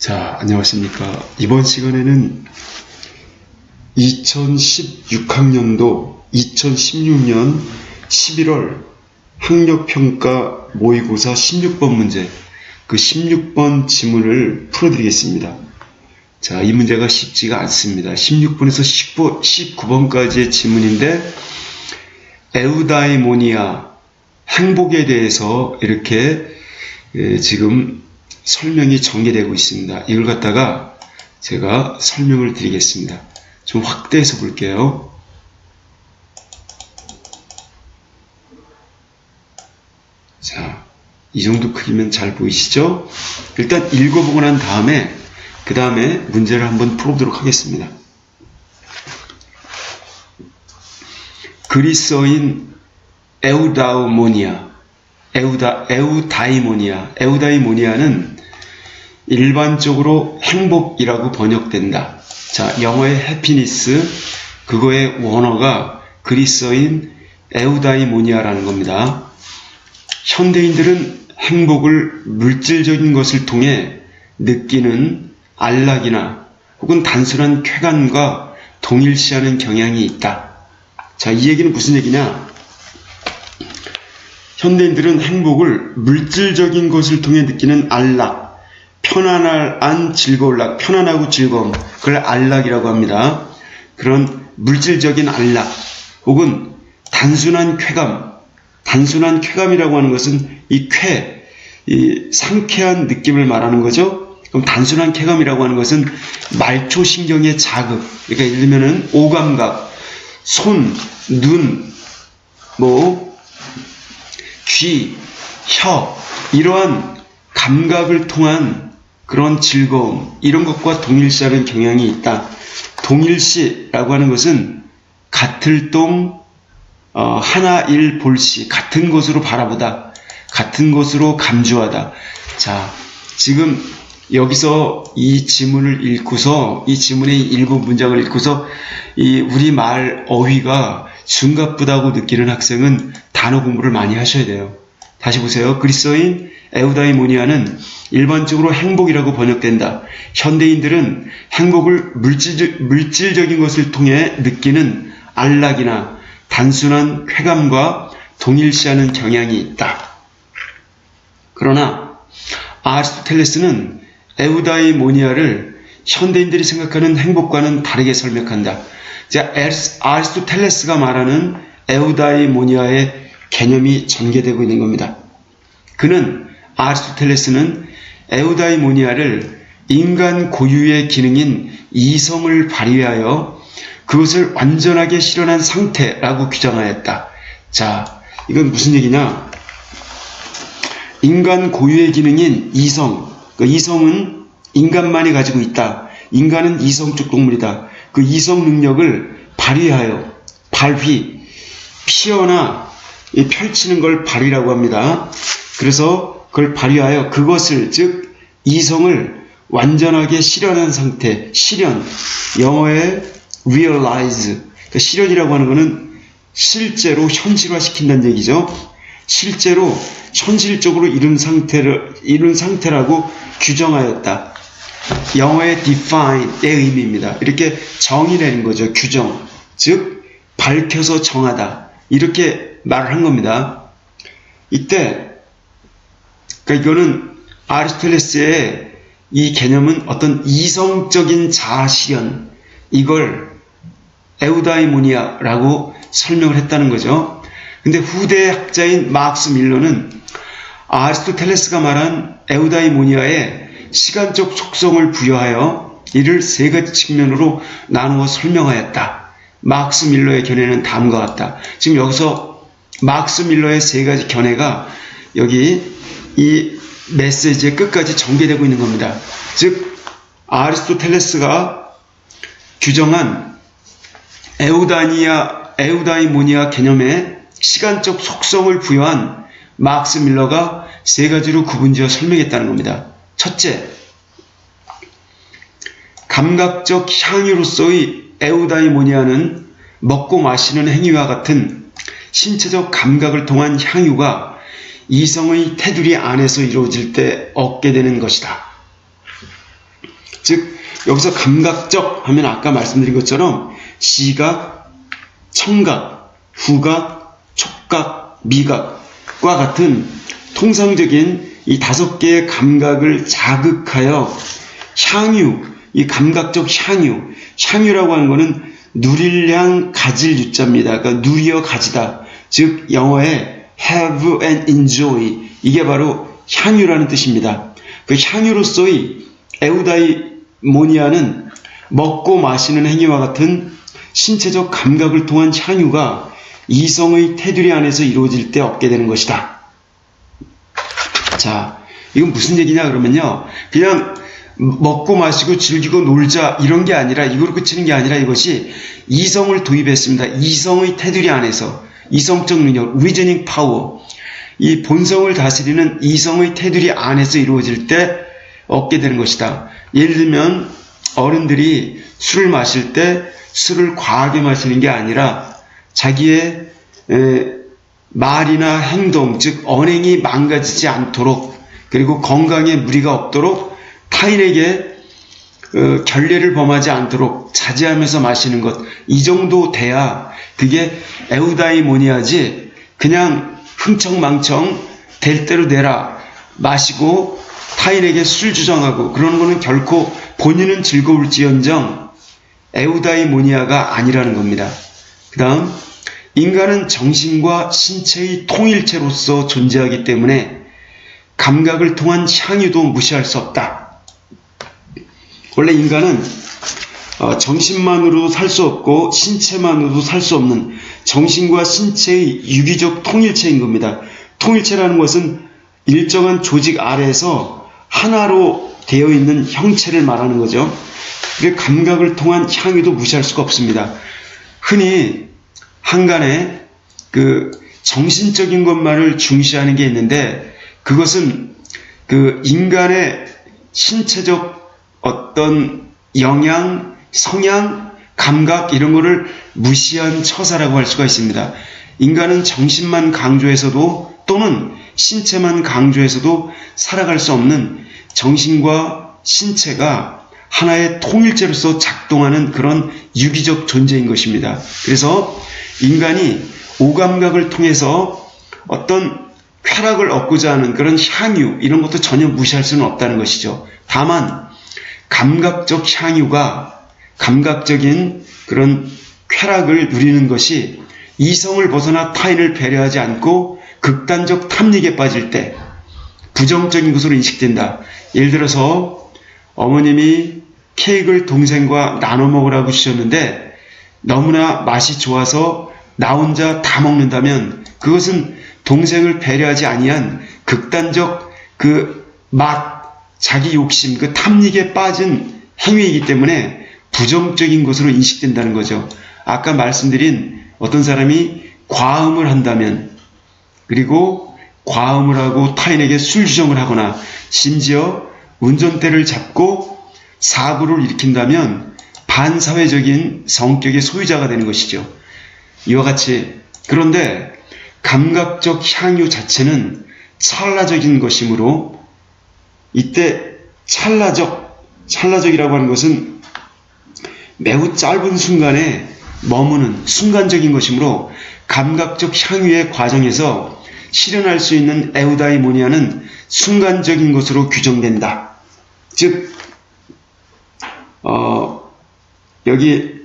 자, 안녕하십니까. 이번 시간에는 2016학년도 2016년 11월 학력평가 모의고사 16번 문제, 그 16번 지문을 풀어드리겠습니다. 자, 이 문제가 쉽지가 않습니다. 16번에서 19번까지의 지문인데, 에우다이모니아, 행복에 대해서 이렇게 지금 설명이 전개되고 있습니다. 이걸 갖다가 제가 설명을 드리겠습니다. 좀 확대해서 볼게요. 자, 이 정도 크기면 잘 보이시죠? 일단 읽어보고 난 다음에 그 다음에 문제를 한번 풀어보도록 하겠습니다. 그리스어인 에우다이모니아는 일반적으로 행복이라고 번역된다. 자, 영어의 해피니스, 그거의 원어가 그리스어인 에우다이모니아라는 겁니다. 현대인들은 행복을 물질적인 것을 통해 느끼는 안락이나 혹은 단순한 쾌감과 동일시하는 경향이 있다. 자, 이 얘기는 무슨 얘기냐? 현대인들은 행복을 물질적인 것을 통해 느끼는 안락, 편안한 즐거울락, 편안하고 즐거움, 그걸 안락이라고 합니다. 그런 물질적인 안락 혹은 단순한 쾌감, 단순한 쾌감이라고 하는 것은 이 상쾌한 느낌을 말하는 거죠. 그럼 단순한 쾌감이라고 하는 것은 말초신경의 자극, 그러니까 예를 들면은 오감각, 손, 눈, 귀, 혀, 이러한 감각을 통한 그런 즐거움, 이런 것과 동일시하는 경향이 있다. 동일시라고 하는 것은 같을 동, 하나일 볼시, 같은 것으로 바라보다, 같은 것으로 감주하다. 자, 지금 여기서 이 지문을 읽고서, 이 지문의 일부 문장을 읽고서 이 우리말 어휘가 둔갑부다고 느끼는 학생은 단어 공부를 많이 하셔야 돼요. 다시 보세요. 그리스어인 에우다이모니아는 일반적으로 행복이라고 번역된다. 현대인들은 행복을 물질적인 것을 통해 느끼는 안락이나 단순한 쾌감과 동일시하는 경향이 있다. 그러나 아리스토텔레스는 에우다이모니아를 현대인들이 생각하는 행복과는 다르게 설명한다. 자, 아리스토텔레스가 말하는 에우다이모니아의 개념이 전개되고 있는 겁니다. 아리스토텔레스는 에우다이모니아를 인간 고유의 기능인 이성을 발휘하여 그것을 완전하게 실현한 상태라고 규정하였다. 자, 이건 무슨 얘기냐? 인간 고유의 기능인 이성, 그 이성은 인간만이 가지고 있다. 인간은 이성적 동물이다. 그 이성 능력을 발휘, 피어나 펼치는 걸 발휘라고 합니다. 그래서 그걸 발휘하여 그것을, 즉 이성을 완전하게 실현한 상태, 실현, 영어의 realize, 그러니까 실현이라고 하는 것은 실제로 현실화시킨다는 얘기죠. 실제로 현실적으로 이룬 상태라고 규정하였다. 영어의 define의 의미입니다. 이렇게 정의 내는 거죠. 규정, 즉 밝혀서 정하다, 이렇게 말을 한 겁니다. 이때 그러니까 이거는 아리스토텔레스의 이 개념은 어떤 이성적인 자아 실현, 이걸 에우다이모니아라고 설명을 했다는 거죠. 근데 후대 학자인 막스 밀러는 아리스토텔레스가 말한 에우다이모니아의 시간적 속성을 부여하여 이를 세 가지 측면으로 나누어 설명하였다. 막스 밀러의 견해는 다음과 같다. 지금 여기서 막스 밀러의 세 가지 견해가 여기 이 메시지의 끝까지 전개되고 있는 겁니다. 즉 아리스토텔레스가 규정한 에우다이모니아 개념의 시간적 속성을 부여한 막스 밀러가 세 가지로 구분지어 설명했다는 겁니다. 첫째, 감각적 향유로서의 에우다이모니아는 먹고 마시는 행위와 같은 신체적 감각을 통한 향유가 이성의 테두리 안에서 이루어질 때 얻게 되는 것이다. 즉 여기서 감각적 하면 아까 말씀드린 것처럼 시각, 청각, 후각, 촉각, 미각과 같은 통상적인 이 5개의 감각을 자극하여 향유, 이 감각적 향유라고 하는 것은 누릴량 가질 유자입니다. 그러니까 누리어 가지다. 즉 영어의 have and enjoy, 이게 바로 향유라는 뜻입니다. 그 향유로서의 에우다이모니아는 먹고 마시는 행위와 같은 신체적 감각을 통한 향유가 이성의 테두리 안에서 이루어질 때 얻게 되는 것이다. 자, 이건 무슨 얘기냐 그러면요, 그냥 먹고 마시고 즐기고 놀자 이런 게 아니라, 이거로 그치는 게 아니라 이것이 이성을 도입했습니다. 이성의 테두리 안에서 이성적 능력, 리저닝 파워, 이 본성을 다스리는 이성의 테두리 안에서 이루어질 때 얻게 되는 것이다. 예를 들면 어른들이 술을 마실 때 술을 과하게 마시는 게 아니라 자기의 말이나 행동, 즉 언행이 망가지지 않도록, 그리고 건강에 무리가 없도록, 타인에게 결례를 범하지 않도록 자제하면서 마시는 것, 이 정도 돼야 그게 에우다이모니아지, 그냥 흥청망청 될 대로 내라 마시고 타인에게 술 주정하고 그러는 거는 결코 본인은 즐거울지언정 에우다이모니아가 아니라는 겁니다. 그 다음, 인간은 정신과 신체의 통일체로서 존재하기 때문에 감각을 통한 향유도 무시할 수 없다. 원래 인간은 정신만으로도 살 수 없고 신체만으로도 살 수 없는 정신과 신체의 유기적 통일체인 겁니다. 통일체라는 것은 일정한 조직 아래에서 하나로 되어 있는 형체를 말하는 거죠. 감각을 통한 향유도 무시할 수가 없습니다. 흔히 한간에 그 정신적인 것만을 중시하는 게 있는데, 그것은 그 인간의 신체적 어떤 영양, 성향, 감각 이런 거를 무시한 처사라고 할 수가 있습니다. 인간은 정신만 강조해서도 또는 신체만 강조해서도 살아갈 수 없는 정신과 신체가 하나의 통일체로서 작동하는 그런 유기적 존재인 것입니다. 그래서 인간이 오감각을 통해서 어떤 쾌락을 얻고자 하는 그런 향유 이런 것도 전혀 무시할 수는 없다는 것이죠. 다만 감각적 향유가, 감각적인 그런 쾌락을 누리는 것이 이성을 벗어나 타인을 배려하지 않고 극단적 탐닉에 빠질 때 부정적인 것으로 인식된다. 예를 들어서 어머님이 케이크를 동생과 나눠 먹으라고 주셨는데 너무나 맛이 좋아서 나 혼자 다 먹는다면 그것은 동생을 배려하지 아니한 극단적 그 맛, 자기 욕심, 그 탐닉에 빠진 행위이기 때문에 부정적인 것으로 인식된다는 거죠. 아까 말씀드린 어떤 사람이 과음을 한다면, 그리고 과음을 하고 타인에게 술 주정을 하거나 심지어 운전대를 잡고 사고를 일으킨다면 반사회적인 성격의 소유자가 되는 것이죠. 이와 같이, 그런데 감각적 향유 자체는 찰나적인 것이므로 이때 찰나적이라고 하는 것은 매우 짧은 순간에 머무는 순간적인 것이므로 감각적 향유의 과정에서 실현할 수 있는 에우다이모니아는 순간적인 것으로 규정된다. 즉 여기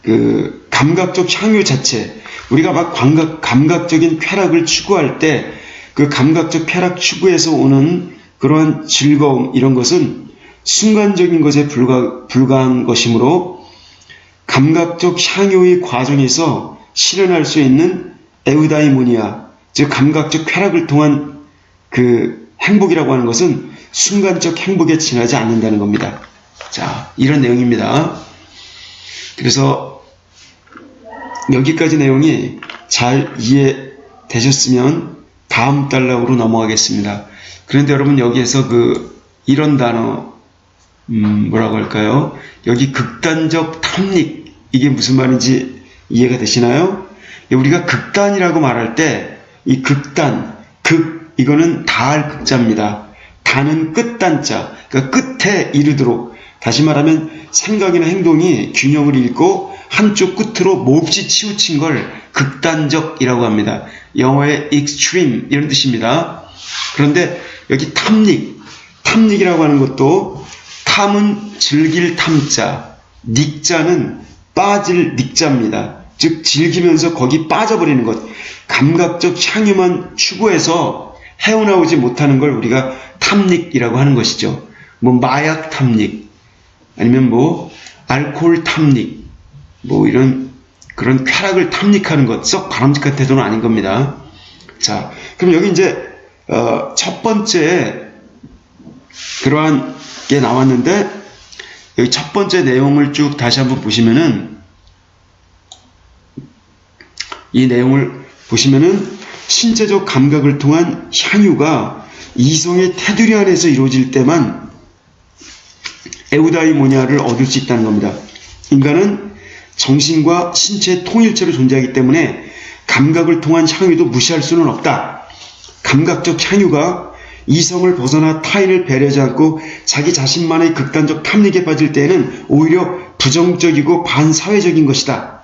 그 감각적 향유 자체, 우리가 막 감각적인 쾌락을 추구할 때 그 감각적 쾌락 추구에서 오는 그러한 즐거움, 이런 것은 순간적인 것에 불과한 것이므로 감각적 향유의 과정에서 실현할 수 있는 에우다이모니아, 즉 감각적 쾌락을 통한 그 행복이라고 하는 것은 순간적 행복에 지나지 않는다는 겁니다. 자, 이런 내용입니다. 그래서 여기까지 내용이 잘 이해되셨으면 다음 단락으로 넘어가겠습니다. 그런데 여러분 여기에서 이런 단어 뭐라고 할까요? 여기 극단적 탐닉, 이게 무슨 말인지 이해가 되시나요? 우리가 극단이라고 말할 때 이 극단, 이거는 다할 극자입니다. 다는 끝단자, 그러니까 끝에 이르도록, 다시 말하면 생각이나 행동이 균형을 잃고 한쪽 끝으로 몹시 치우친 걸 극단적이라고 합니다. 영어의 extreme 이런 뜻입니다. 그런데 여기 탐닉이라고 하는 것도, 탐은 즐길 탐자, 닉자는 빠질 닉자입니다. 즉 즐기면서 거기 빠져버리는 것, 감각적 향유만 추구해서 헤어나오지 못하는 걸 우리가 탐닉이라고 하는 것이죠. 뭐 마약 탐닉, 아니면 뭐 알코올 탐닉, 뭐 이런 그런 쾌락을 탐닉하는 것, 썩 바람직한 태도는 아닌 겁니다. 자, 그럼 여기 이제 첫 번째 그러한 게 나왔는데, 여기 첫 번째 내용을 쭉 다시 한번 보시면은, 이 내용을 보시면은 신체적 감각을 통한 향유가 이성의 테두리 안에서 이루어질 때만 에우다이모니아를 얻을 수 있다는 겁니다. 인간은 정신과 신체의 통일체로 존재하기 때문에 감각을 통한 향유도 무시할 수는 없다. 감각적 향유가 이성을 벗어나 타인을 배려하지 않고 자기 자신만의 극단적 탐닉에 빠질 때에는 오히려 부정적이고 반사회적인 것이다.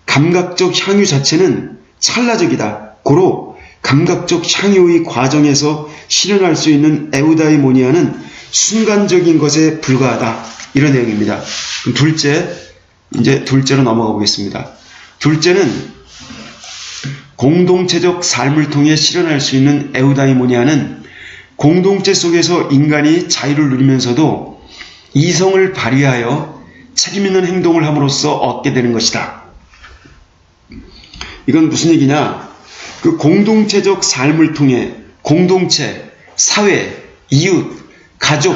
감각적 향유 자체는 찰나적이다. 고로 감각적 향유의 과정에서 실현할 수 있는 에우다이모니아는 순간적인 것에 불과하다. 이런 내용입니다. 그럼 둘째로 넘어가 보겠습니다. 둘째는 공동체적 삶을 통해 실현할 수 있는 에우다이모니아는 공동체 속에서 인간이 자유를 누리면서도 이성을 발휘하여 책임있는 행동을 함으로써 얻게 되는 것이다. 이건 무슨 얘기냐? 그 공동체적 삶을 통해 공동체, 사회, 이웃, 가족,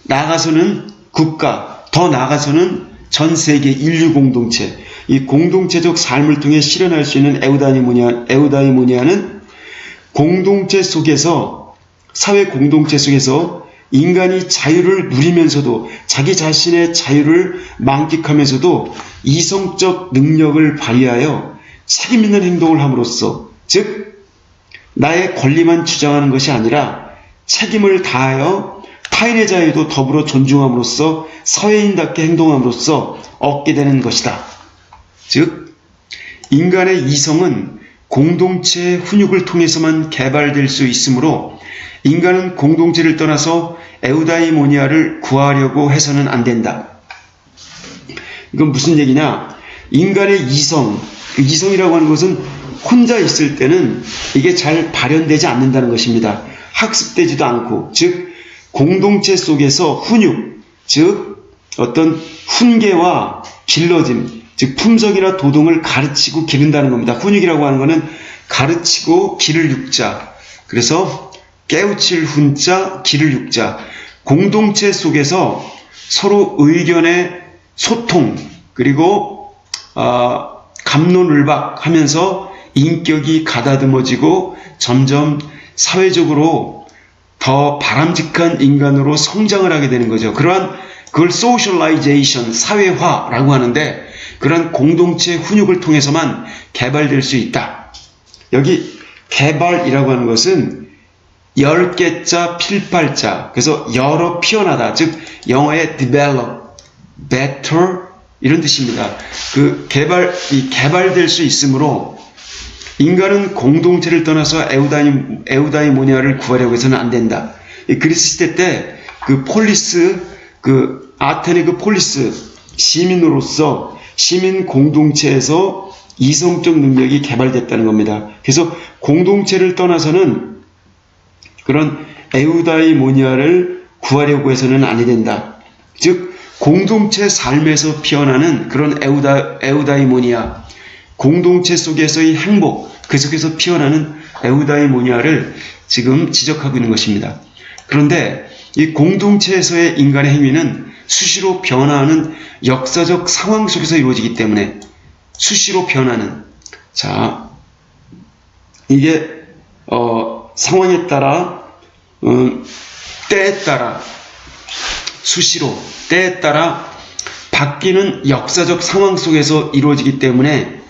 나아가서는 국가, 더 나아가서는 전 세계 인류 공동체, 이 공동체적 삶을 통해 실현할 수 있는 에우다이모니아는 공동체 속에서, 사회 공동체 속에서 인간이 자유를 누리면서도 자기 자신의 자유를 만끽하면서도 이성적 능력을 발휘하여 책임있는 행동을 함으로써, 즉 나의 권리만 주장하는 것이 아니라 책임을 다하여 타인의 자유도 더불어 존중함으로써 사회인답게 행동함으로써 얻게 되는 것이다. 즉 인간의 이성은 공동체의 훈육을 통해서만 개발될 수 있으므로 인간은 공동체를 떠나서 에우다이모니아를 구하려고 해서는 안 된다. 이건 무슨 얘기냐? 인간의 이성이라고 하는 것은 혼자 있을 때는 이게 잘 발현되지 않는다는 것입니다. 학습되지도 않고, 즉 공동체 속에서 훈육, 즉 어떤 훈계와 길러짐, 즉 품성이나 도덕을 가르치고 기른다는 겁니다. 훈육이라고 하는 것은 가르치고 기를 육자, 그래서 깨우칠 훈자, 기를 육자, 공동체 속에서 서로 의견의 소통, 그리고 갑론을박하면서 인격이 가다듬어지고 점점 사회적으로 더 바람직한 인간으로 성장을 하게 되는 거죠. 그걸 소셜라이제이션, 사회화라고 하는데, 그런 공동체 훈육을 통해서만 개발될 수 있다. 여기 개발이라고 하는 것은 10개자 필발자, 그래서 여러 피어나다, 즉 영어의 develop, better 이런 뜻입니다. 개발될 수 있으므로 인간은 공동체를 떠나서 에우다이모니아를 구하려고 해서는 안 된다. 그리스 시대 때 아테네 폴리스 시민으로서 시민 공동체에서 이성적 능력이 개발됐다는 겁니다. 그래서 공동체를 떠나서는 그런 에우다이모니아를 구하려고 해서는 아니 된다. 즉 공동체 삶에서 피어나는 그런 에우다이모니아, 공동체 속에서의 행복, 그 속에서 피어나는 에우다이모니아를 지금 지적하고 있는 것입니다. 그런데 이 공동체에서의 인간의 행위는 수시로 변화하는 역사적 상황 속에서 이루어지기 때문에 수시로 변하는, 자, 이게 상황에 따라 때에 따라 수시로 때에 따라 바뀌는 역사적 상황 속에서 이루어지기 때문에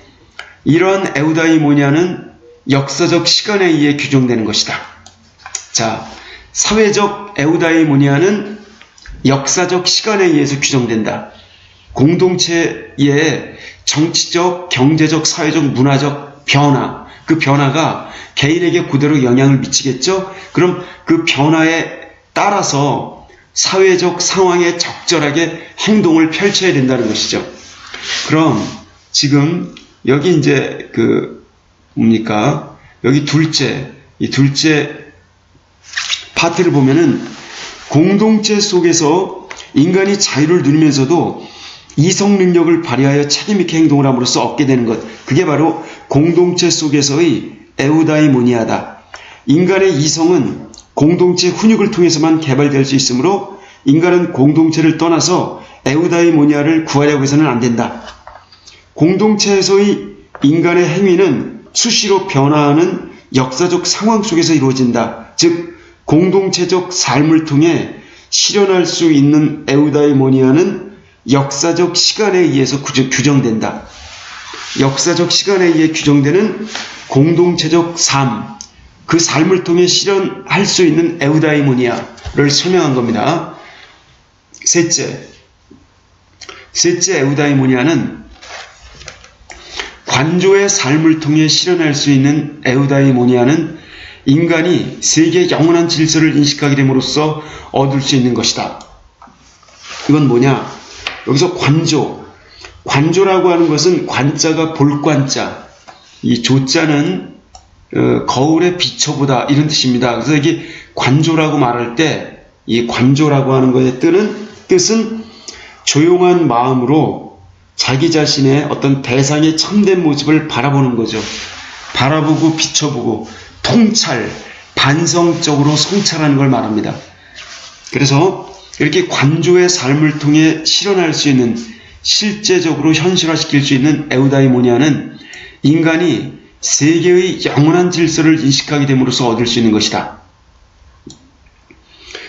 이러한 에우다이모니아는 역사적 시간에 의해 규정되는 것이다. 자, 사회적 에우다이모니아는 역사적 시간에 의해서 규정된다. 공동체의 정치적, 경제적, 사회적, 문화적 변화, 그 변화가 개인에게 그대로 영향을 미치겠죠? 그럼 그 변화에 따라서 사회적 상황에 적절하게 행동을 펼쳐야 된다는 것이죠. 그럼 지금 여기 이제 여기 이 둘째 파트를 보면은 공동체 속에서 인간이 자유를 누리면서도 이성 능력을 발휘하여 책임있게 행동을 함으로써 얻게 되는 것, 그게 바로 공동체 속에서의 에우다이모니아다. 인간의 이성은 공동체 훈육을 통해서만 개발될 수 있으므로 인간은 공동체를 떠나서 에우다이모니아를 구하려고 해서는 안 된다. 공동체에서의 인간의 행위는 수시로 변화하는 역사적 상황 속에서 이루어진다. 즉 공동체적 삶을 통해 실현할 수 있는 에우다이모니아는 역사적 시간에 의해서 규정된다. 역사적 시간에 의해 규정되는 공동체적 삶, 그 삶을 통해 실현할 수 있는 에우다이모니아를 설명한 겁니다. 셋째 에우다이모니아는 관조의 삶을 통해 실현할 수 있는 에우다이모니아는 인간이 세계의 영원한 질서를 인식하게 됨으로써 얻을 수 있는 것이다. 이건 뭐냐? 여기서 관조라고 하는 것은 관자가 볼관자, 이 조자는 거울에 비춰보다 이런 뜻입니다. 그래서 이게 관조라고 말할 때 이 관조라고 하는 것의 뜻은 조용한 마음으로 자기 자신의 어떤 대상의 참된 모습을 바라보는 거죠. 바라보고 비춰보고 통찰, 반성적으로 성찰하는 걸 말합니다. 그래서 이렇게 관조의 삶을 통해 실현할 수 있는, 실제적으로 현실화시킬 수 있는 에우다이모니아는 인간이 세계의 영원한 질서를 인식하게 됨으로써 얻을 수 있는 것이다.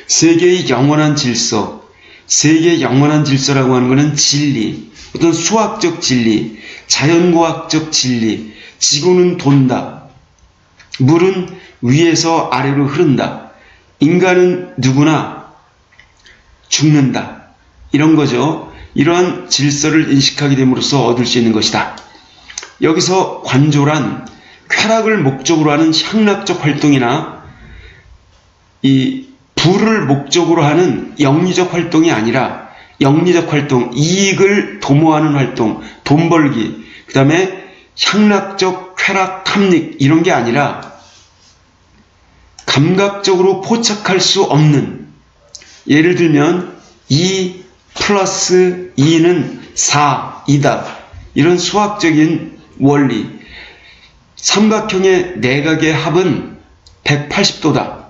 세계의 영원한 질서, 세계의 영원한 질서라고 하는 것은 진리, 어떤 수학적 진리, 자연과학적 진리, 지구는 돈다, 물은 위에서 아래로 흐른다, 인간은 누구나 죽는다, 이런 거죠. 이러한 질서를 인식하게 됨으로써 얻을 수 있는 것이다. 여기서 관조란 쾌락을 목적으로 하는 향락적 활동이나 이 부를 목적으로 하는 영리적 활동이 아니라 영리적 활동, 이익을 도모하는 활동, 돈 벌기, 그 다음에 향락적 쾌락, 탐닉 이런 게 아니라 감각적으로 포착할 수 없는, 예를 들면 2 플러스 2는 4이다, 이런 수학적인 원리, 삼각형의 내각의 합은 180도다,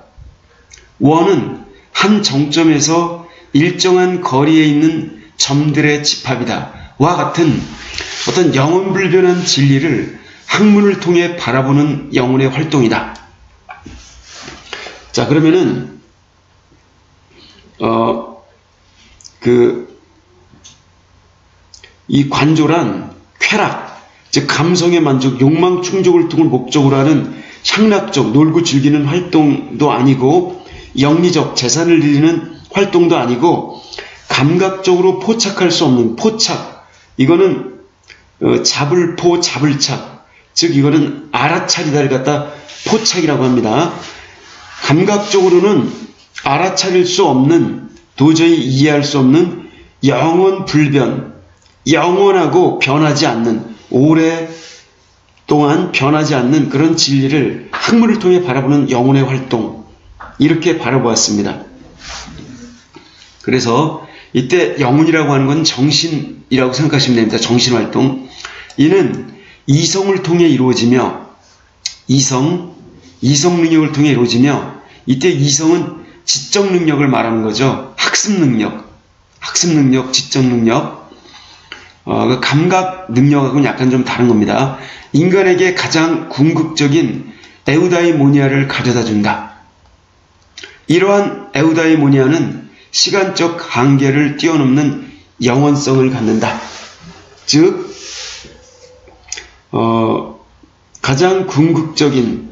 원은 한 정점에서 일정한 거리에 있는 점들의 집합이다 와 같은 어떤 영원불변한 진리를 학문을 통해 바라보는 영혼의 활동이다. 자, 그러면은 이 관조란 쾌락, 즉 감성의 만족, 욕망 충족을 통해 목적으로 하는 향락적, 놀고 즐기는 활동도 아니고 영리적, 재산을 누리는 활동도 아니고 감각적으로 포착할 수 없는 포착, 이거는 잡을포, 잡을착, 즉 이거는 알아차리다를 갖다 포착이라고 합니다. 감각적으로는 알아차릴 수 없는, 도저히 이해할 수 없는 영원불변, 영원하고 변하지 않는, 오랫동안 변하지 않는 그런 진리를 학문을 통해 바라보는 영혼의 활동, 이렇게 바라보았습니다. 그래서 이때 영혼이라고 하는 건 정신이라고 생각하시면 됩니다. 정신활동. 이는 이성을 통해 이루어지며, 이성 능력을 통해 이루어지며, 이때 이성은 지적 능력을 말하는 거죠. 학습 능력, 지적 능력. 그 감각 능력하고는 약간 좀 다른 겁니다. 인간에게 가장 궁극적인 에우다이모니아를 가져다 준다. 이러한 에우다이모니아는 시간적 한계를 뛰어넘는 영원성을 갖는다. 즉 가장 궁극적인,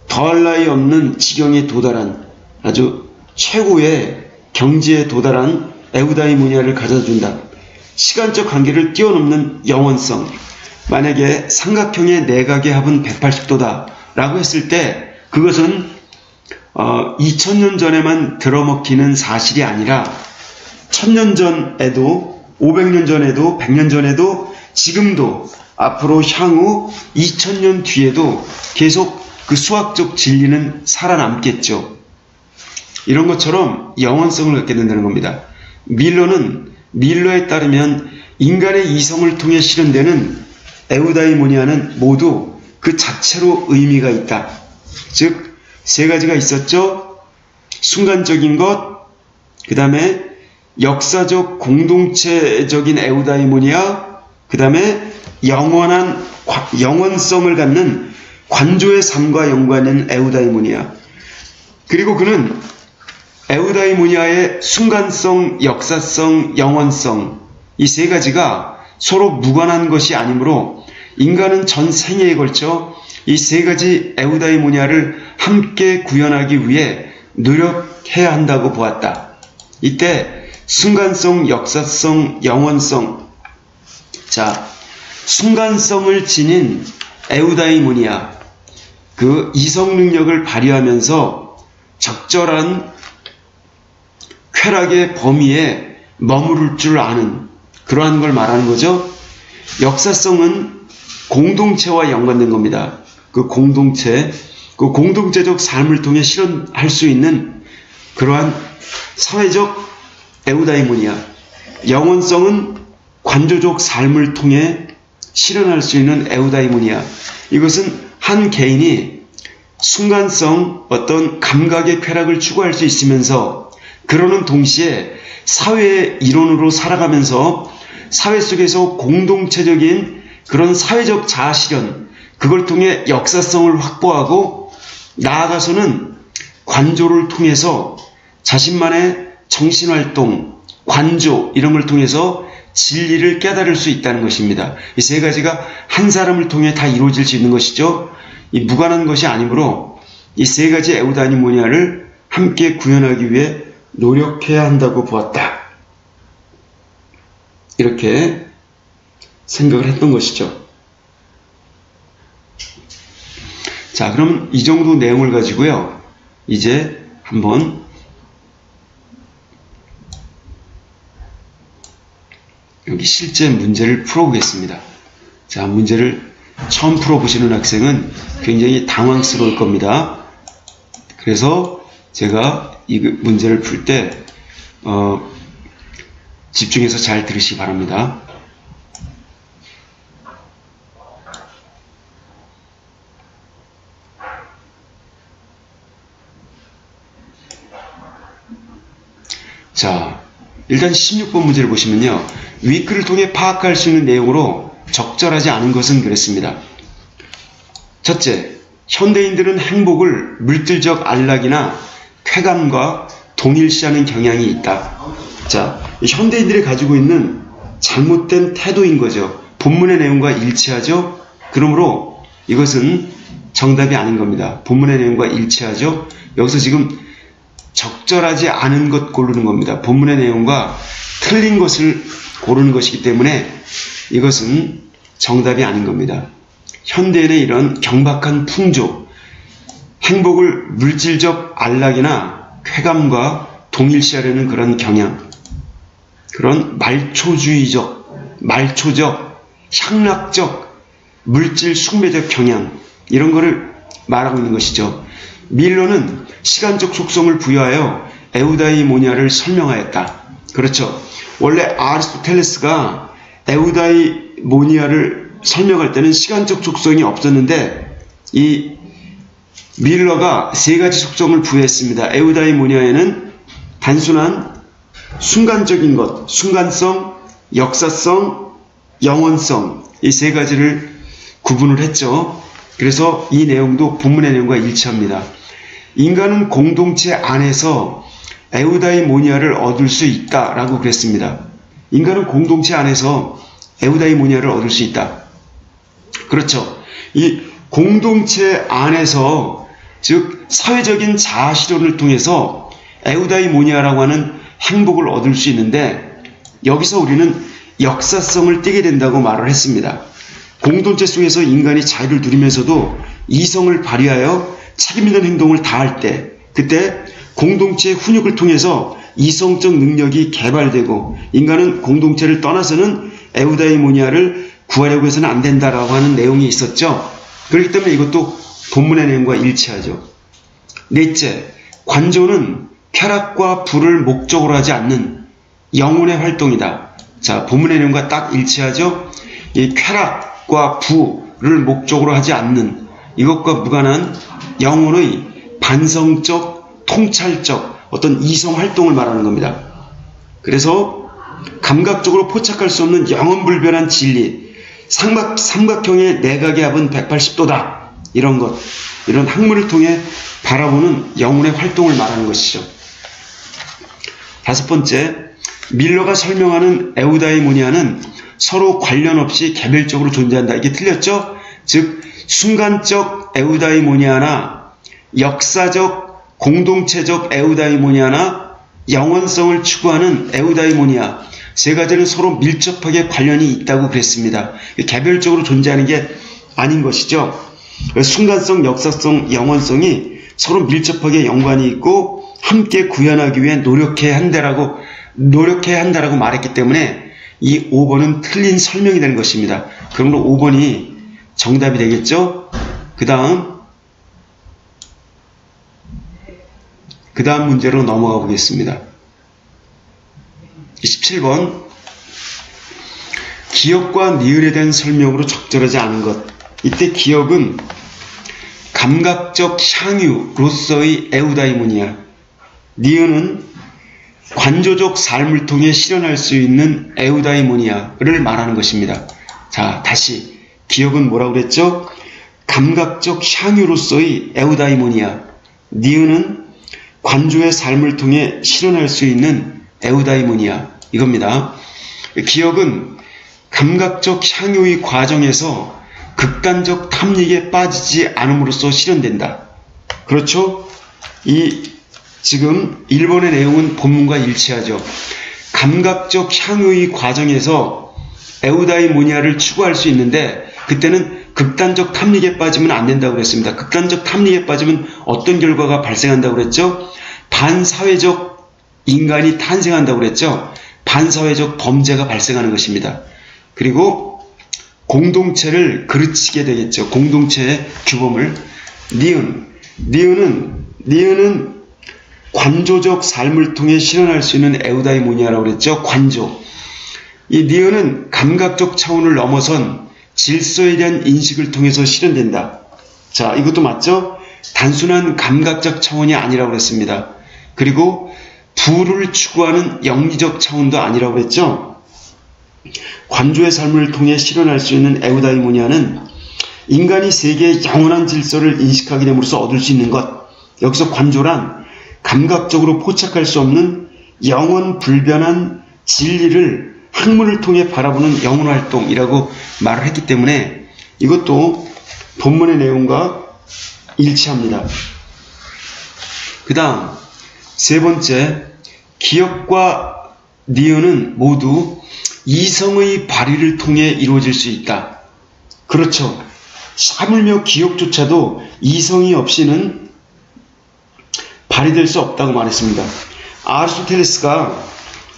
더할 나위 없는 지경에 도달한 아주 최고의 경지에 도달한 에우다이모니아를 가져준다. 시간적 관계를 뛰어넘는 영원성. 만약에 삼각형의 내각의 합은 180도다 라고 했을 때 그것은 2000년 전에만 들어먹히는 사실이 아니라 1000년 전에도 500년 전에도 100년 전에도 지금도 앞으로 향후 2000년 뒤에도 계속 그 수학적 진리는 살아남겠죠. 이런 것처럼 영원성을 갖게 된다는 겁니다. 밀러에 따르면 인간의 이성을 통해 실현되는 에우다이모니아는 모두 그 자체로 의미가 있다. 즉, 세 가지가 있었죠. 순간적인 것, 그 다음에 역사적 공동체적인 에우다이모니아, 그 다음에 영원성을 갖는 관조의 삶과 연관된 에우다이모니아. 그리고 그는 에우다이모니아의 순간성, 역사성, 영원성, 이 세 가지가 서로 무관한 것이 아니므로 인간은 전 생애에 걸쳐 이 세 가지 에우다이모니아를 함께 구현하기 위해 노력해야 한다고 보았다. 이때 순간성, 역사성, 영원성. 자, 순간성을 지닌 에우다이모니아, 그 이성 능력을 발휘하면서 적절한 쾌락의 범위에 머무를 줄 아는 그러한 걸 말하는 거죠. 역사성은 공동체와 연관된 겁니다. 그 공동체적 삶을 통해 실현할 수 있는 그러한 사회적 에우다이모니아. 영원성은 관조적 삶을 통해 실현할 수 있는 에우다이모니아. 이것은 한 개인이 순간성 어떤 감각의 쾌락을 추구할 수 있으면서 그러는 동시에 사회의 일원으로 살아가면서 사회 속에서 공동체적인 그런 사회적 자아실현, 그걸 통해 역사성을 확보하고 나아가서는 관조를 통해서 자신만의 정신활동, 관조 이런 걸 통해서 진리를 깨달을 수 있다는 것입니다. 이 세 가지가 한 사람을 통해 다 이루어질 수 있는 것이죠. 이 무관한 것이 아니므로 이 세 가지 에우다이모니아를 함께 구현하기 위해 노력해야 한다고 보았다. 이렇게 생각을 했던 것이죠. 자, 그럼 이 정도 내용을 가지고요. 이제 한번 여기 실제 문제를 풀어보겠습니다. 자, 문제를 처음 풀어보시는 학생은 굉장히 당황스러울 겁니다. 그래서 제가 이 문제를 풀 때 집중해서 잘 들으시기 바랍니다. 자, 일단 16번 문제를 보시면요. 윗글을 통해 파악할 수 있는 내용으로 적절하지 않은 것은 그랬습니다. 첫째, 현대인들은 행복을 물질적 안락이나 쾌감과 동일시하는 경향이 있다. 자, 현대인들이 가지고 있는 잘못된 태도인 거죠. 본문의 내용과 일치하죠. 그러므로 이것은 정답이 아닌 겁니다. 본문의 내용과 일치하죠. 여기서 지금 적절하지 않은 것 고르는 겁니다. 본문의 내용과 틀린 것을 고르는 것이기 때문에 이것은 정답이 아닌 겁니다. 현대인의 이런 경박한 풍조, 행복을 물질적 안락이나 쾌감과 동일시하려는 그런 경향, 그런 말초적, 향락적, 물질 숭배적 경향, 이런 거를 말하고 있는 것이죠. 밀러는 시간적 속성을 부여하여 에우다이모니아를 설명하였다. 그렇죠. 원래 아리스토텔레스가 에우다이모니아를 설명할 때는 시간적 속성이 없었는데 이 밀러가 세 가지 속성을 부여했습니다. 에우다이모니아에는 단순한 순간적인 것, 순간성, 역사성, 영원성, 이 세 가지를 구분을 했죠. 그래서 이 내용도 본문의 내용과 일치합니다. 인간은 공동체 안에서 에우다이모니아를 얻을 수 있다라고 그랬습니다. 인간은 공동체 안에서 에우다이모니아를 얻을 수 있다. 그렇죠. 이 공동체 안에서 즉 사회적인 자아 실현을 통해서 에우다이모니아라고 하는 행복을 얻을 수 있는데, 여기서 우리는 역사성을 띠게 된다고 말을 했습니다. 공동체 속에서 인간이 자유를 누리면서도 이성을 발휘하여 책임있는 행동을 다할 때, 그때 공동체의 훈육을 통해서 이성적 능력이 개발되고 인간은 공동체를 떠나서는 에우다이모니아를 구하려고 해서는 안 된다라고 하는 내용이 있었죠. 그렇기 때문에 이것도 본문의 내용과 일치하죠. 넷째, 관조는 쾌락과 부를 목적으로 하지 않는 영혼의 활동이다. 자, 본문의 내용과 딱 일치하죠. 이 쾌락과 부를 목적으로 하지 않는, 이것과 무관한 영혼의 반성적, 통찰적 어떤 이성 활동을 말하는 겁니다. 그래서 감각적으로 포착할 수 없는 영원불변한 진리, 삼각형의 내각의 합은 180도다. 이런 것, 이런 학문을 통해 바라보는 영혼의 활동을 말하는 것이죠. 다섯 번째, 밀러가 설명하는 에우다이모니아는 서로 관련 없이 개별적으로 존재한다. 이게 틀렸죠? 즉 순간적 에우다이모니아나 역사적 공동체적 에우다이모니아나 영원성을 추구하는 에우다이모니아, 세 가지는 서로 밀접하게 관련이 있다고 그랬습니다. 개별적으로 존재하는 게 아닌 것이죠. 순간성, 역사성, 영원성이 서로 밀접하게 연관이 있고 함께 구현하기 위해 노력해야 한다라고 말했기 때문에 이 5번은 틀린 설명이 되는 것입니다. 그러므로 5번이 정답이 되겠죠. 그 다음 문제로 넘어가 보겠습니다. 27번, 기억과 니은에 대한 설명으로 적절하지 않은 것. 이때 기억은 감각적 향유로서의 에우다이모니아, 니은은 관조적 삶을 통해 실현할 수 있는 에우다이모니아를 말하는 것입니다. 자, 다시 기억은 뭐라고 그랬죠? 감각적 향유로서의 에우다이모니아, 니은은 관조의 삶을 통해 실현할 수 있는 에우다이모니아, 이겁니다. 기억은 감각적 향유의 과정에서 극단적 탐닉에 빠지지 않음으로써 실현된다. 그렇죠? 지금 1번의 내용은 본문과 일치하죠. 감각적 향유의 과정에서 에우다이모니아를 추구할 수 있는데 그때는 극단적 탐닉에 빠지면 안 된다고 그랬습니다. 극단적 탐닉에 빠지면 어떤 결과가 발생한다고 그랬죠? 반사회적 인간이 탄생한다고 그랬죠? 반사회적 범죄가 발생하는 것입니다. 그리고 공동체를 그르치게 되겠죠. 공동체의 규범을. 니은은 관조적 삶을 통해 실현할 수 있는 에우다이모니아라고 그랬죠. 관조. 이 니은은 감각적 차원을 넘어선 질서에 대한 인식을 통해서 실현된다. 자, 이것도 맞죠? 단순한 감각적 차원이 아니라고 그랬습니다. 그리고 부를 추구하는 영리적 차원도 아니라고 그랬죠? 관조의 삶을 통해 실현할 수 있는 에우다이모니아는 인간이 세계의 영원한 질서를 인식하게 됨으로써 얻을 수 있는 것. 여기서 관조란 감각적으로 포착할 수 없는 영원 불변한 진리를 학문을 통해 바라보는 영혼활동이라고 말을 했기 때문에 이것도 본문의 내용과 일치합니다. 그 다음 세 번째, 기억과 니은은 모두 이성의 발휘를 통해 이루어질 수 있다. 그렇죠. 하물며 기억조차도 이성이 없이는 발휘될 수 없다고 말했습니다. 아리스토텔레스가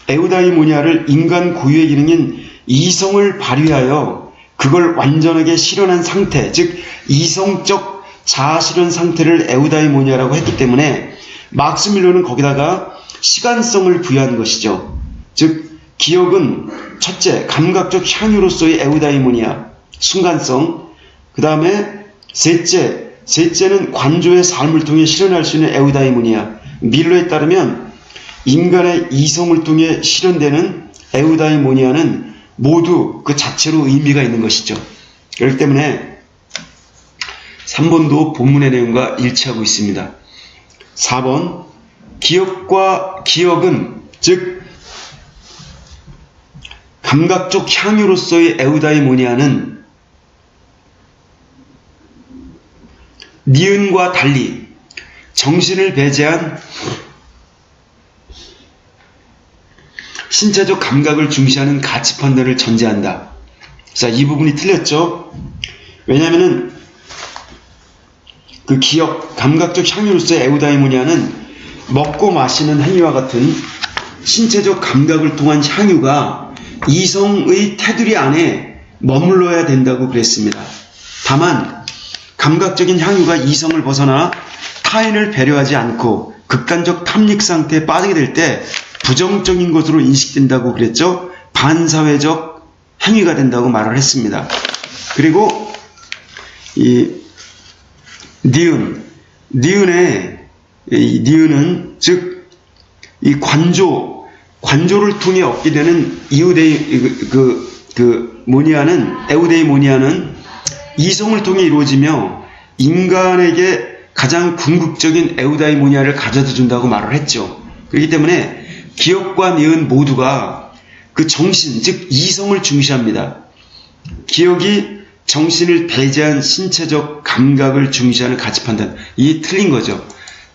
에우다이모니아를 인간 고유의 기능인 이성을 발휘하여 그걸 완전하게 실현한 상태, 즉 이성적 자아실현 상태를 에우다이모니아라고 했기 때문에 막스 밀러는 거기다가 시간성을 부여한 것이죠. 즉 기억은 첫째, 감각적 향유로서의 에우다이모니아, 순간성. 그 다음에 셋째는 관조의 삶을 통해 실현할 수 있는 에우다이모니아. 밀러에 따르면 인간의 이성을 통해 실현되는 에우다이모니아는 모두 그 자체로 의미가 있는 것이죠. 그렇기 때문에 3번도 본문의 내용과 일치하고 있습니다. 4번, 기억은 즉 감각적 향유로서의 에우다이모니아는 니은과 달리 정신을 배제한 신체적 감각을 중시하는 가치 판단을 전제한다. 자, 이 부분이 틀렸죠? 왜냐하면은 그 기억, 감각적 향유로서의 에우다이모니아는 먹고 마시는 행위와 같은 신체적 감각을 통한 향유가 이성의 테두리 안에 머물러야 된다고 그랬습니다. 다만 감각적인 향유가 이성을 벗어나 타인을 배려하지 않고 극단적 탐닉 상태에 빠지게 될 때 부정적인 것으로 인식된다고 그랬죠. 반사회적 행위가 된다고 말을 했습니다. 그리고 이 니은은 즉 이 관조를 통해 얻게 되는 에우데이모니아는 이성을 통해 이루어지며 인간에게 가장 궁극적인 에우다이모니아를 가져다 준다고 말을 했죠. 그렇기 때문에 기억과 니은 모두가 그 정신, 즉 이성을 중시합니다. 기억이 정신을 배제한 신체적 감각을 중시하는 가치 판단, 이 틀린 거죠.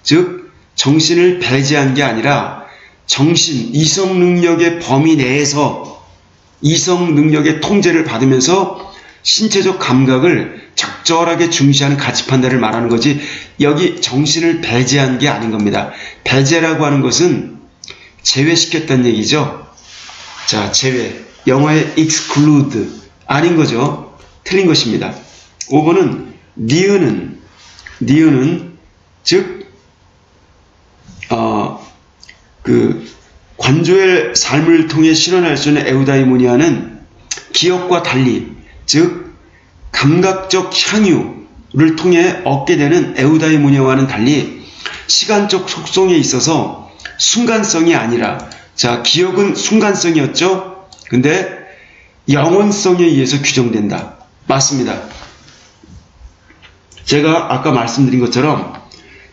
즉 정신을 배제한 게 아니라 정신, 이성 능력의 범위 내에서 이성 능력의 통제를 받으면서 신체적 감각을 적절하게 중시하는 가치 판단을 말하는 거지, 여기 정신을 배제한 게 아닌 겁니다. 배제라고 하는 것은 제외시켰다는 얘기죠. 자, 제외. 영어의 exclude. 아닌 거죠. 틀린 것입니다. 5번은 니은은 즉 관조의 삶을 통해 실현할 수 있는 에우다이모니아는 기억과 달리, 즉 감각적 향유를 통해 얻게 되는 에우다이모니아와는 달리 시간적 속성에 있어서 순간성이 아니라, 자, 기억은 순간성이었죠. 근데 영원성에 의해서 규정된다. 맞습니다. 제가 아까 말씀드린 것처럼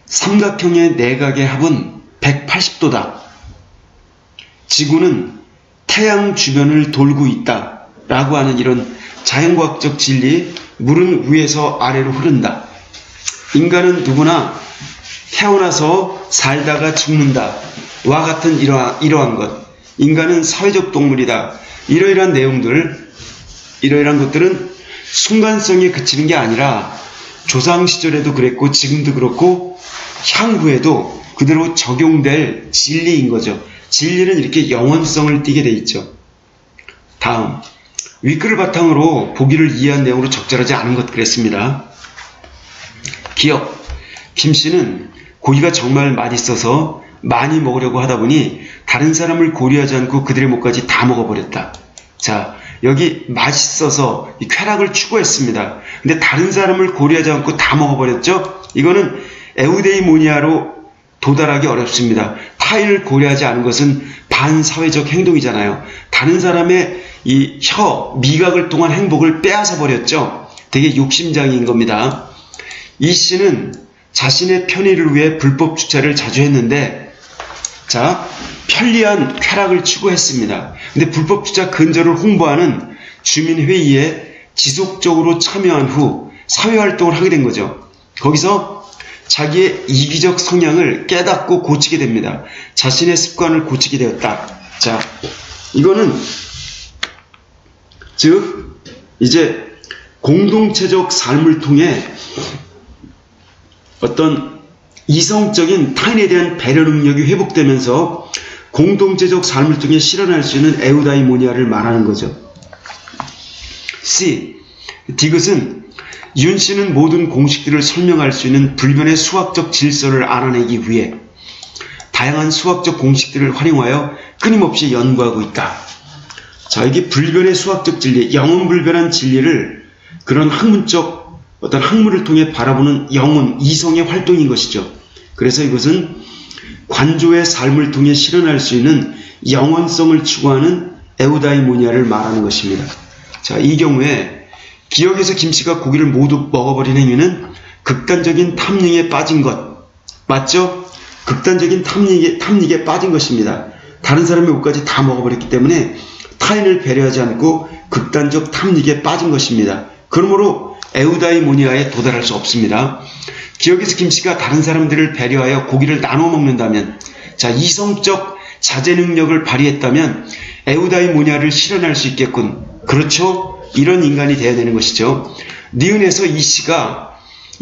삼각형의 내각의 합은 180도다. 지구는 태양 주변을 돌고 있다 라고 하는 이런 자연과학적 진리, 물은 위에서 아래로 흐른다. 인간은 누구나 태어나서 살다가 죽는다 와 같은 이러한 것, 인간은 사회적 동물이다, 이러이러한 내용들, 이러이러한 것들은 순간성에 그치는 게 아니라 조상시절에도 그랬고 지금도 그렇고 향후에도 그대로 적용될 진리인 거죠. 진리는 이렇게 영원성을 띠게 돼 있죠. 다음, 윗글을 바탕으로 보기를 이해한 내용으로 적절하지 않은 것 그랬습니다. 기억. 김씨는 고기가 정말 맛있어서 많이 먹으려고 하다 보니 다른 사람을 고려하지 않고 그들의 몫까지 다 먹어버렸다. 자, 여기 맛있어서 이 쾌락을 추구했습니다. 근데 다른 사람을 고려하지 않고 다 먹어버렸죠? 이거는 에우데이모니아로 도달하기 어렵습니다. 타인을 고려하지 않은 것은 반사회적 행동이잖아요. 다른 사람의 이 미각을 통한 행복을 빼앗아 버렸죠. 되게 욕심장애인 겁니다. 이 씨는 자신의 편의를 위해 불법 주차를 자주 했는데, 자, 편리한 쾌락을 추구했습니다. 근데 불법 주차 근절을 홍보하는 주민회의에 지속적으로 참여한 후 사회활동을 하게 된 거죠. 거기서 자기의 이기적 성향을 깨닫고 고치게 됩니다. 자신의 습관을 고치게 되었다. 자, 이거는 즉 이제 공동체적 삶을 통해 어떤 이성적인 타인에 대한 배려 능력이 회복되면서 공동체적 삶을 통해 실현할 수 있는 에우다이모니아를 말하는 거죠. C. 디귿은 윤 씨는 모든 공식들을 설명할 수 있는 불변의 수학적 질서를 알아내기 위해 다양한 수학적 공식들을 활용하여 끊임없이 연구하고 있다. 자, 이게 불변의 수학적 진리, 영원불변한 진리를 그런 학문적 어떤 학문을 통해 바라보는 영혼, 이성의 활동인 것이죠. 그래서 이것은 관조의 삶을 통해 실현할 수 있는 영원성을 추구하는 에우다이모니아를 말하는 것입니다. 자, 이 경우에 기억에서 김씨가 고기를 모두 먹어버린 행위는 극단적인 탐닉에 빠진 것, 맞죠? 극단적인 탐닉에 빠진 것입니다. 다른 사람의 옷까지 다 먹어버렸기 때문에 타인을 배려하지 않고 극단적 탐닉에 빠진 것입니다. 그러므로 에우다이모니아에 도달할 수 없습니다. 기억에서 김씨가 다른 사람들을 배려하여 고기를 나눠 먹는다면, 자, 이성적 자제 능력을 발휘했다면 에우다이모니아를 실현할 수 있겠군. 그렇죠? 이런 인간이 되어야 되는 것이죠. 니은에서 이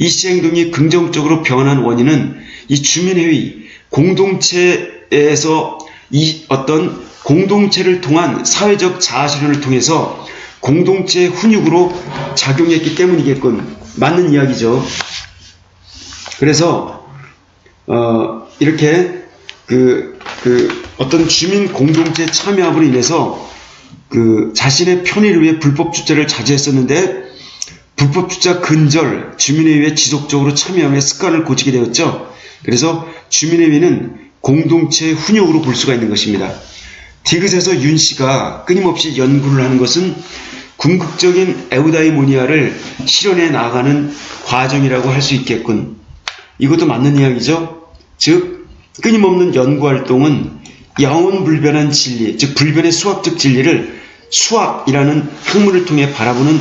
씨 행동이 긍정적으로 변한 원인은 이 주민회의, 공동체에서 이 어떤 공동체를 통한 사회적 자아실현을 통해서 공동체의 훈육으로 작용했기 때문이겠군. 맞는 이야기죠. 그래서 이렇게 어떤 주민 공동체 참여함으로 인해서 자신의 편의를 위해 불법 주차를 자제했었는데, 불법 주차 근절, 주민회의에 지속적으로 참여하며 습관을 고치게 되었죠. 그래서 주민회의는 공동체의 훈육으로 볼 수가 있는 것입니다. 디귿에서 윤 씨가 끊임없이 연구를 하는 것은 궁극적인 에우다이모니아를 실현해 나가는 과정이라고 할 수 있겠군. 이것도 맞는 이야기죠. 즉 끊임없는 연구활동은 영원불변한 진리, 즉 불변의 수학적 진리를 수학이라는 학문을 통해 바라보는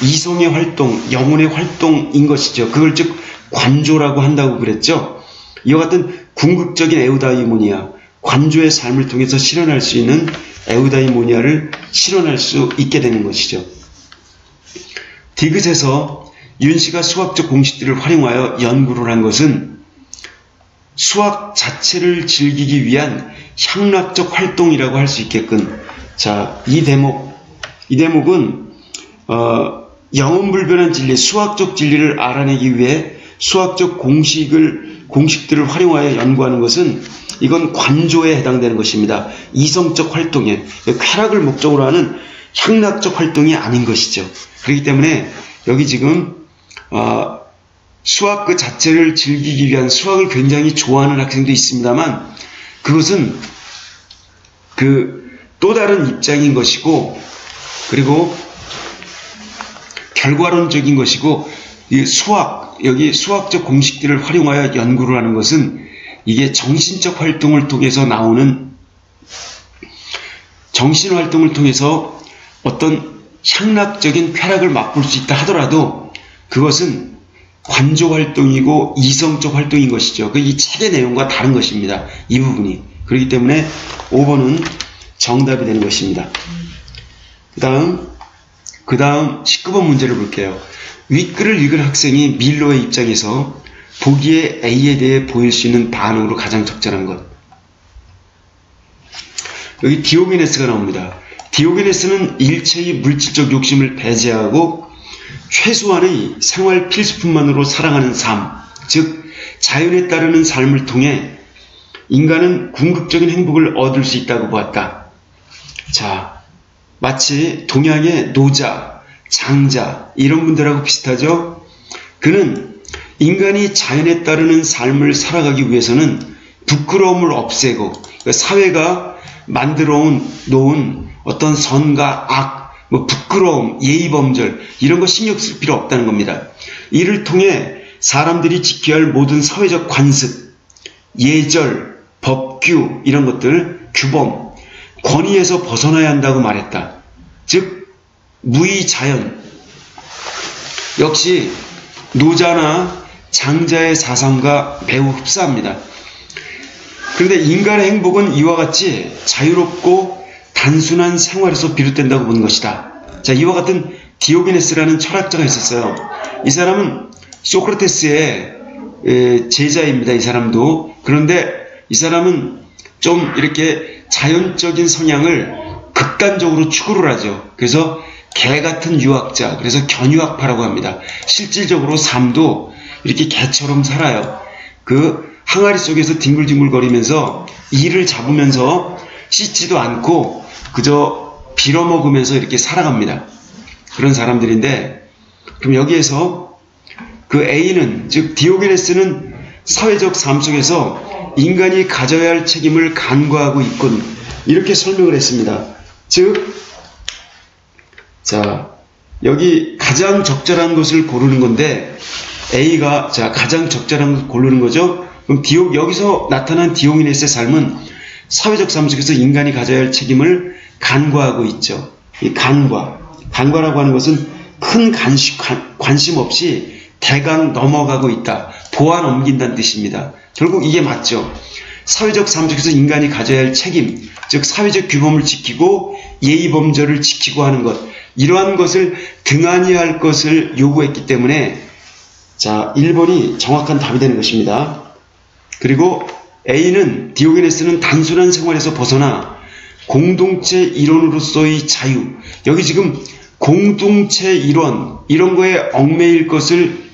이성의 활동, 영혼의 활동인 것이죠. 그걸 즉 관조라고 한다고 그랬죠. 이와 같은 궁극적인 에우다이모니아, 관조의 삶을 통해서 실현할 수 있는 에우다이모니아를 실현할 수 있게 되는 것이죠. 디귿에서 윤 씨가 수학적 공식들을 활용하여 연구를 한 것은 수학 자체를 즐기기 위한 향락적 활동이라고 할 수 있게끔, 자, 이 대목은 영원불변한 진리, 수학적 진리를 알아내기 위해 수학적 공식들을 활용하여 연구하는 것은 이건 관조에 해당되는 것입니다. 이성적 활동에, 쾌락을 목적으로 하는 향락적 활동이 아닌 것이죠. 그렇기 때문에 여기 지금 수학 그 자체를 즐기기 위한, 수학을 굉장히 좋아하는 학생도 있습니다만 그것은 또 다른 입장인 것이고, 그리고 결과론적인 것이고, 이 여기 수학적 공식들을 활용하여 연구를 하는 것은 이게 정신적 활동을 통해서 나오는, 정신활동을 통해서 어떤 향락적인 쾌락을 맛볼 수 있다 하더라도 그것은 관조활동이고 이성적 활동인 것이죠. 이 책의 내용과 다른 것입니다. 이 부분이. 그렇기 때문에 5번은 정답이 되는 것입니다. 그 다음 19번 문제를 볼게요. 윗글을 읽은 학생이 밀러의 입장에서 보기에 A에 대해 보일 수 있는 반응으로 가장 적절한 것. 여기 디오게네스가 나옵니다. 디오게네스는 일체의 물질적 욕심을 배제하고 최소한의 생활 필수품만으로 살아가는 삶, 즉 자연에 따르는 삶을 통해 인간은 궁극적인 행복을 얻을 수 있다고 보았다. 자, 마치 동양의 노자, 장자 이런 분들하고 비슷하죠. 그는 인간이 자연에 따르는 삶을 살아가기 위해서는 부끄러움을 없애고 사회가 만들어 놓은 어떤 선과 악, 부끄러움, 예의범절 이런 거 신경 쓸 필요 없다는 겁니다. 이를 통해 사람들이 지켜야 할 모든 사회적 관습, 예절, 법규 이런 것들, 규범, 권위에서 벗어나야 한다고 말했다. 즉 무의자연. 역시 노자나 장자의 사상과 매우 흡사합니다. 그런데 인간의 행복은 이와 같이 자유롭고 단순한 생활에서 비롯된다고 보는 것이다. 자, 이와 같은 디오게네스라는 철학자가 있었어요. 이 사람은 소크라테스의 제자입니다. 이 사람도. 그런데 이 사람은 좀 이렇게 자연적인 성향을 극단적으로 추구를 하죠. 그래서 개 같은 유학자, 그래서 견유학파라고 합니다. 실질적으로 삶도 이렇게 개처럼 살아요. 그 항아리 속에서 뒹굴뒹굴거리면서 이를 잡으면서 씻지도 않고 그저 빌어먹으면서 이렇게 살아갑니다. 그런 사람들인데, 그럼 여기에서 그 A는, 즉 디오게네스는 사회적 삶 속에서 인간이 가져야 할 책임을 간과하고 있군, 이렇게 설명을 했습니다. 즉, 자, 여기 가장 적절한 것을 고르는 건데 A가 가장 적절한 것을 고르는 거죠. 그럼 여기서 나타난 디오게네스의 삶은 사회적 삶 속에서 인간이 가져야 할 책임을 간과하고 있죠. 이 간과라고 하는 것은 큰 관심 없이 대강 넘어가고 있다. 도와 넘긴다는 뜻입니다. 결국 이게 맞죠. 사회적 삶 속에서 인간이 가져야 할 책임, 즉 사회적 규범을 지키고 예의범절을 지키고 하는 것, 이러한 것을 등한히 할 것을 요구했기 때문에 자, 1번이 정확한 답이 되는 것입니다. 그리고 A는 디오게네스는 단순한 생활에서 벗어나 공동체 일원으로서의 자유, 여기 지금 공동체 일원 이런 거에 얽매일 것을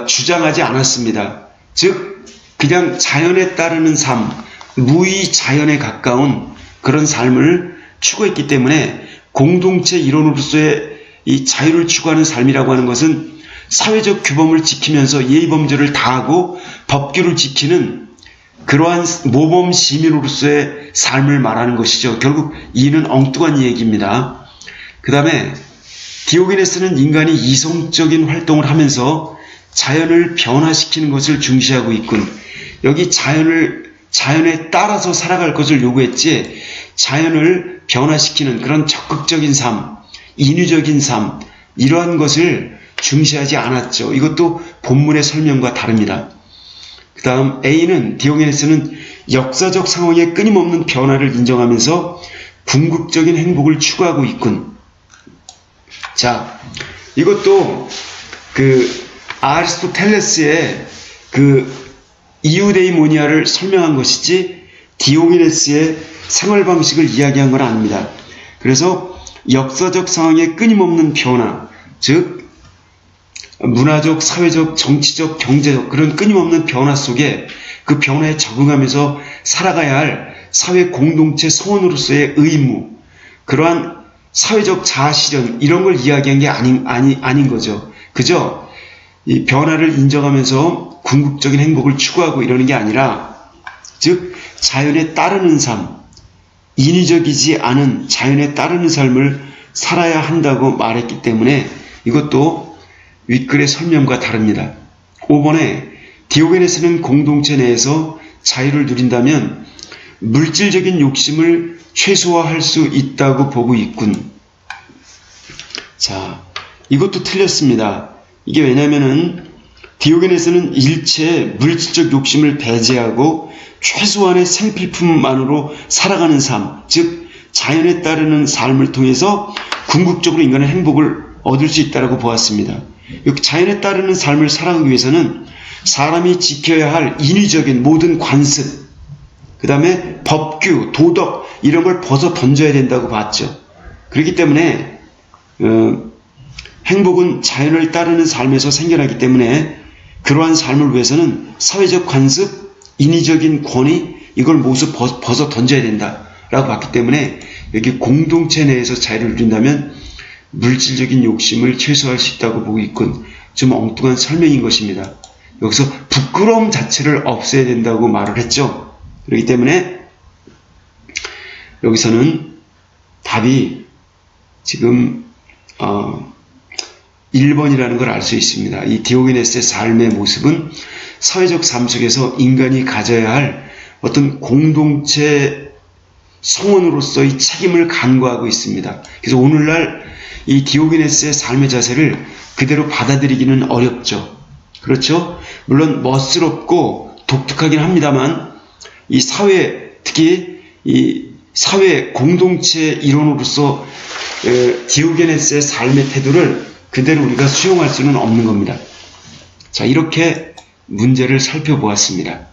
주장하지 않았습니다. 즉 그냥 자연에 따르는 삶, 무의 자연에 가까운 그런 삶을 추구했기 때문에 공동체 일원으로서의 이 자유를 추구하는 삶이라고 하는 것은 사회적 규범을 지키면서 예의범절을 다하고 법규를 지키는 그러한 모범 시민으로서의 삶을 말하는 것이죠. 결국 이는 엉뚱한 얘기입니다. 그 다음에 디오게네스는 인간이 이성적인 활동을 하면서 자연을 변화시키는 것을 중시하고 있군. 여기 자연에 따라서 살아갈 것을 요구했지, 자연을 변화시키는 그런 적극적인 삶, 인위적인 삶, 이러한 것을 중시하지 않았죠. 이것도 본문의 설명과 다릅니다. 그 다음 A는 디오게네스는 역사적 상황의 끊임없는 변화를 인정하면서 궁극적인 행복을 추구하고 있군. 자, 이것도 아리스토텔레스의 이우데이모니아를 설명한 것이지 디오게네스의 생활 방식을 이야기한 건 아닙니다. 그래서 역사적 상황의 끊임없는 변화, 즉 문화적, 사회적, 정치적, 경제적 그런 끊임없는 변화 속에 그 변화에 적응하면서 살아가야 할 사회 공동체 성원으로서의 의무, 그러한 사회적 자아실현 이런 걸 이야기한 게 아닌 거죠. 그저 이 변화를 인정하면서 궁극적인 행복을 추구하고 이러는 게 아니라, 즉 자연에 따르는 삶, 인위적이지 않은 자연에 따르는 삶을 살아야 한다고 말했기 때문에 이것도 윗글의 설명과 다릅니다. 5번에 디오게네스는 공동체 내에서 자유를 누린다면 물질적인 욕심을 최소화할 수 있다고 보고 있군. 자, 이것도 틀렸습니다. 이게 왜냐면은 디오게네스는 일체의 물질적 욕심을 배제하고 최소한의 생필품만으로 살아가는 삶, 즉 자연에 따르는 삶을 통해서 궁극적으로 인간은 행복을 얻을 수 있다고 보았습니다. 자연에 따르는 삶을 살아가기 위해서는 사람이 지켜야 할 인위적인 모든 관습, 그 다음에 법규, 도덕 이런 걸 벗어 던져야 된다고 봤죠. 그렇기 때문에 행복은 자연을 따르는 삶에서 생겨나기 때문에 그러한 삶을 위해서는 사회적 관습, 인위적인 권위 이걸 모두 벗어 던져야 된다라고 봤기 때문에 여기 공동체 내에서 자유를 누린다면 물질적인 욕심을 최소화할 수 있다고 보고 있군. 좀 엉뚱한 설명인 것입니다. 여기서 부끄러움 자체를 없애야 된다고 말을 했죠. 그렇기 때문에 여기서는 답이 지금 1번이라는 걸 알 수 있습니다. 이 디오게네스의 삶의 모습은 사회적 삶 속에서 인간이 가져야 할 어떤 공동체 성원으로서의 책임을 간과하고 있습니다. 그래서 오늘날 이 디오게네스의 삶의 자세를 그대로 받아들이기는 어렵죠. 그렇죠? 물론 멋스럽고 독특하긴 합니다만 이 사회, 특히 이 사회 공동체 일원으로서 디오게네스의 삶의 태도를 그대로 우리가 수용할 수는 없는 겁니다. 자, 이렇게 문제를 살펴보았습니다.